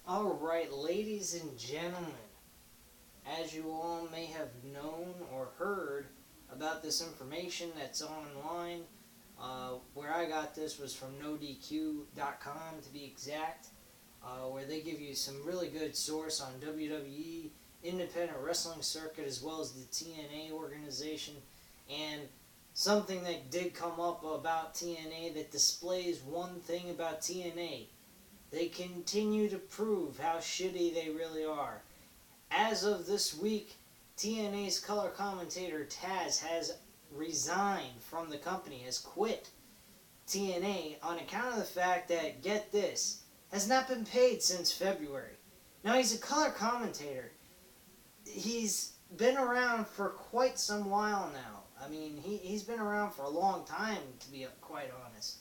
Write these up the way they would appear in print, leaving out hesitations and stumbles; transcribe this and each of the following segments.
Alright, ladies and gentlemen, as you all may have known or heard about this information that's online, where I got this was from NoDQ.com to be exact, where they give you some really good source on WWE, independent wrestling circuit, as well as the TNA organization, and something that did come up about TNA that displays one thing about TNA. They continue to prove how shitty they really are. As of this week, TNA's color commentator Tazz has resigned from the company, has quit TNA on account of the fact that, get this, has not been paid since February. Now, he's a color commentator. He's been around for quite some while now. I mean, he's been around for a long time, to be quite honest.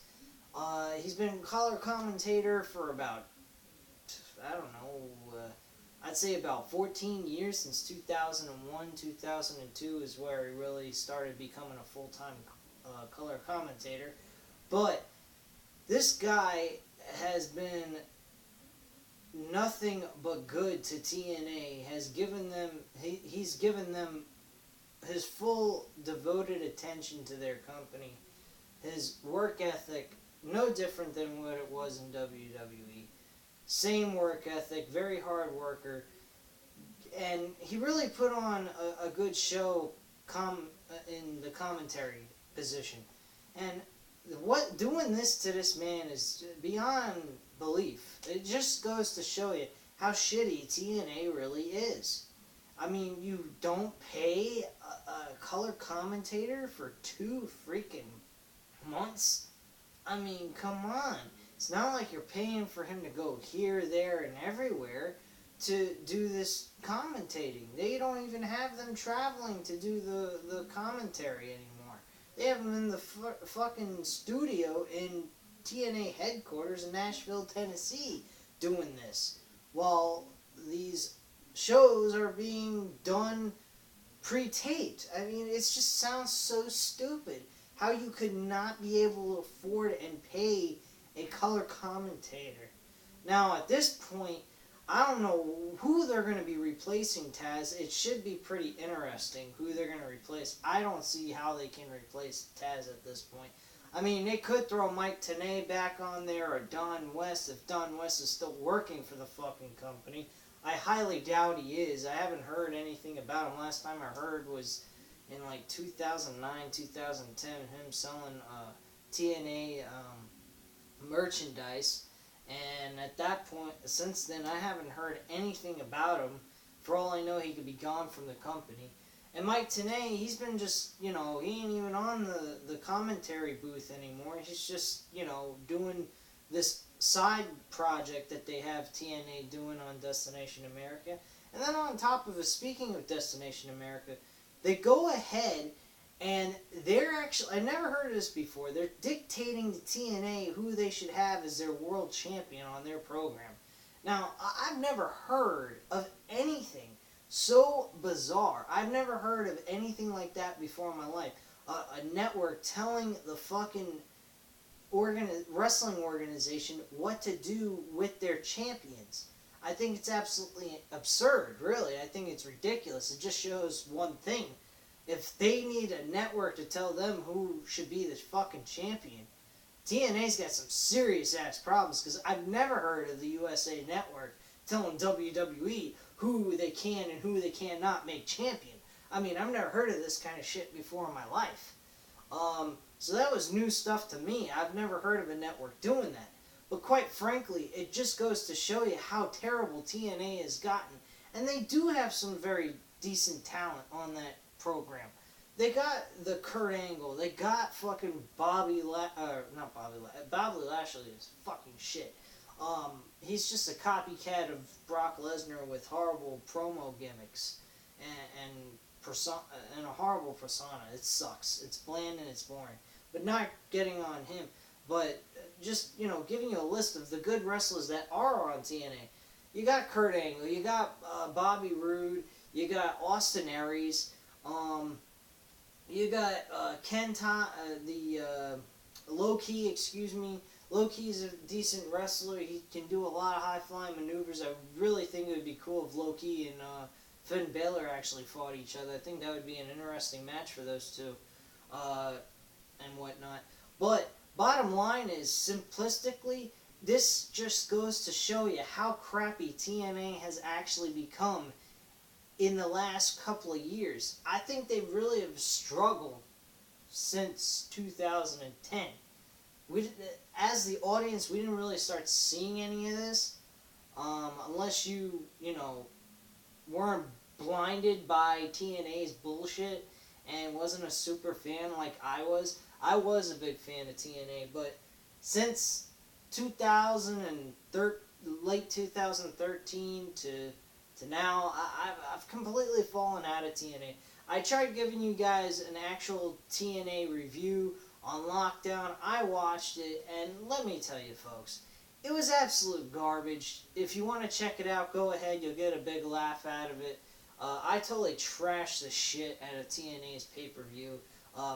He's been color commentator for about, I don't know, I'd say about 14 years, since 2001, 2002 is where he really started becoming a full-time color commentator. But this guy has been nothing but good to TNA, has given them, he's given them his full devoted attention to their company, his work ethic, no different than what it was in WWE. Same work ethic, very hard worker, and he really put on a good show in the commentary position. And what doing this to this man is beyond belief. It just goes to show you how shitty TNA really is. I mean, you don't pay a color commentator for 2 freaking months? I mean, come on. It's not like you're paying for him to go here, there, and everywhere to do this commentating. They don't even have them traveling to do the commentary anymore. They have them in the fucking studio in TNA headquarters in Nashville, Tennessee, doing this, while these shows are being done pre-taped. I mean, it just sounds so stupid. How you could not be able to afford and pay a color commentator. Now, at this point, I don't know who they're going to be replacing Tazz. It should be pretty interesting who they're going to replace. I don't see how they can replace Tazz at this point. I mean, they could throw Mike Tenay back on there, or Don West, if Don West is still working for the fucking company. I highly doubt he is. I haven't heard anything about him. Last time I heard was in like 2009, 2010, him selling TNA merchandise. And at that point, since then, I haven't heard anything about him. For all I know, he could be gone from the company. And Mike Tenay, he's been just, he ain't even on the commentary booth anymore. He's just, doing this side project that they have TNA doing on Destination America. And then on top of it, speaking of Destination America, they go ahead and they're actually, I never heard of this before, they're dictating to TNA who they should have as their world champion on their program. Now, I've never heard of anything so bizarre. I've never heard of anything like that before in my life. A network telling the fucking wrestling organization what to do with their champions. I think it's absolutely absurd, really. I think it's ridiculous. It just shows one thing. If they need a network to tell them who should be the fucking champion, TNA's got some serious ass problems, because I've never heard of the USA Network telling WWE who they can and who they cannot make champion. I mean, I've never heard of this kind of shit before in my life. So that was new stuff to me. I've never heard of a network doing that. But quite frankly, it just goes to show you how terrible TNA has gotten. And they do have some very decent talent on that program. They got the Kurt Angle. They got fucking Bobby Lashley is fucking shit. He's just a copycat of Brock Lesnar with horrible promo gimmicks and a horrible persona. It sucks. It's bland and it's boring. But not getting on him, but just, giving you a list of the good wrestlers that are on TNA. You got Kurt Angle, you got Bobby Roode, you got Austin Aries, you got the Low Key, Low-Key's a decent wrestler. He can do a lot of high-flying maneuvers. I really think it would be cool if Low-Key and Finn Balor actually fought each other. I think that would be an interesting match for those two, and whatnot. But bottom line is, simplistically, this just goes to show you how crappy TNA has actually become in the last couple of years. I think they really have struggled since 2010. As the audience, we didn't really start seeing any of this, unless you weren't blinded by TNA's bullshit and wasn't a super fan like I was. I was a big fan of TNA, but since 2013, late 2013 to now, I've completely fallen out of TNA. I tried giving you guys an actual TNA review on Lockdown. I watched it, and let me tell you, folks, it was absolute garbage. If you want to check it out, go ahead. You'll get a big laugh out of it. I totally trashed the shit out of TNA's pay-per-view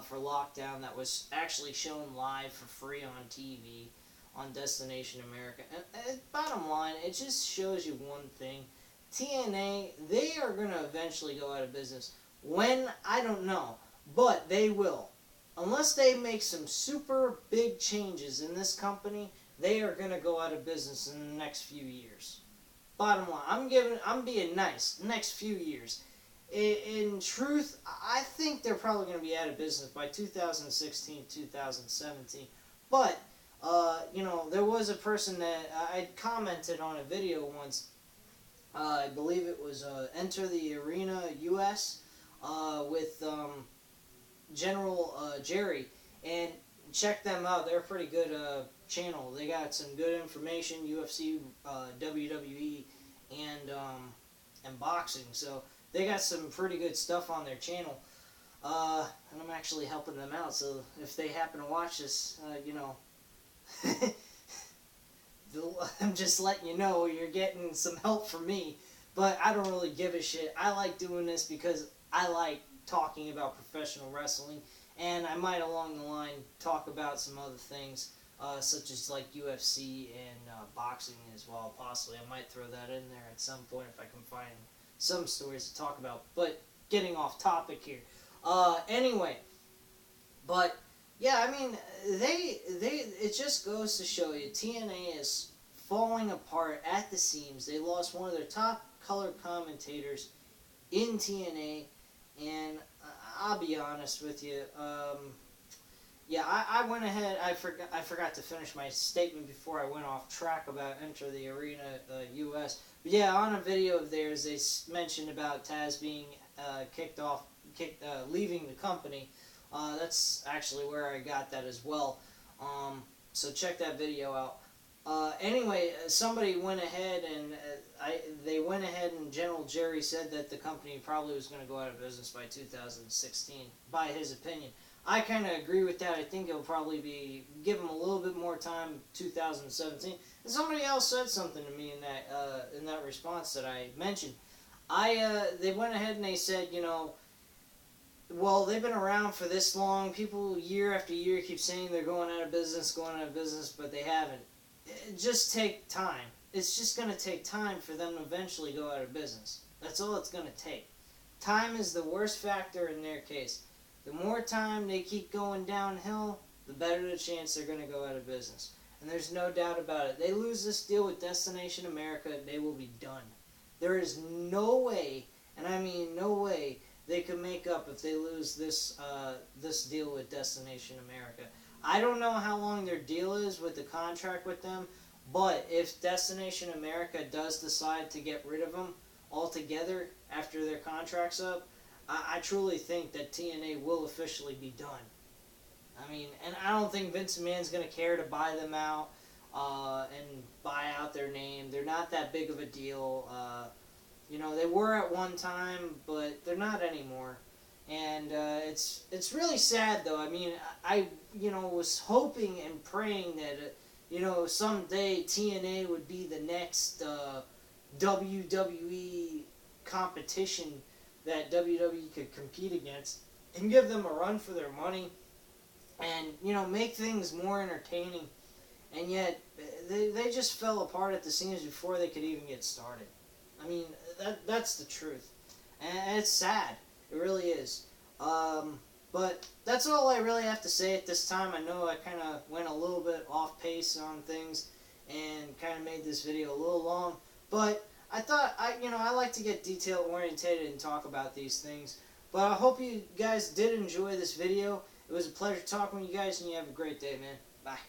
for Lockdown that was actually shown live for free on TV on Destination America. And bottom line, it just shows you one thing. TNA, they are going to eventually go out of business. When? I don't know. But they will. Unless they make some super big changes in this company, they are going to go out of business in the next few years. Bottom line, I'm being nice. Next few years. In truth, I think they're probably going to be out of business by 2016, 2017. But, there was a person that I commented on a video once. I believe it was Enter the Arena US with General Jerry, and check them out. They're a pretty good channel. They got some good information, UFC, WWE, and boxing. So they got some pretty good stuff on their channel, and I'm actually helping them out. So if they happen to watch this, I'm just letting you know you're getting some help from me. But I don't really give a shit. I like doing this because I like talking about professional wrestling, and I might along the line talk about some other things, such as like UFC and boxing as well, possibly. I might throw that in there at some point if I can find some stories to talk about, but getting off topic here. Anyway, but yeah, I mean, it just goes to show you, TNA is falling apart at the seams. They lost one of their top color commentators in TNA, and I'll be honest with you. Yeah, I went ahead. I forgot to finish my statement before I went off track about Enter the Arena US. But yeah, on a video of theirs, they mentioned about Tazz being leaving the company. That's actually where I got that as well. So check that video out. Anyway, somebody went ahead and General Jerry said that the company probably was going to go out of business by 2016, by his opinion. I kind of agree with that. I think it'll probably give them a little bit more time, 2017. And somebody else said something to me in that response that I mentioned. They went ahead and they said, well, they've been around for this long. People year after year keep saying they're going out of business, but they haven't. Just take time. It's just going to take time for them to eventually go out of business. That's all it's going to take. Time is the worst factor in their case. The more time they keep going downhill, the better the chance they're going to go out of business. And there's no doubt about it. They lose this deal with Destination America, they will be done. There is no way, and I mean no way, they can make up if they lose this deal with Destination America. I don't know how long their deal is with the contract with them, but if Destination America does decide to get rid of them altogether after their contract's up, I truly think that TNA will officially be done. I mean, and I don't think Vince McMahon's going to care to buy them out and buy out their name. They're not that big of a deal. They were at one time, but they're not anymore. And it's really sad, though. I mean, I was hoping and praying that someday TNA would be the next WWE competition that WWE could compete against and give them a run for their money and make things more entertaining. and yet they just fell apart at the seams before they could even get started. I mean, that's the truth, and it's sad. It really is. But that's all I really have to say at this time. I know I kind of went a little bit off pace on things and kind of made this video a little long, but I thought I like to get detail orientated and talk about these things. But I hope you guys did enjoy this video. It was a pleasure talking with you guys, and you have a great day, man. Bye.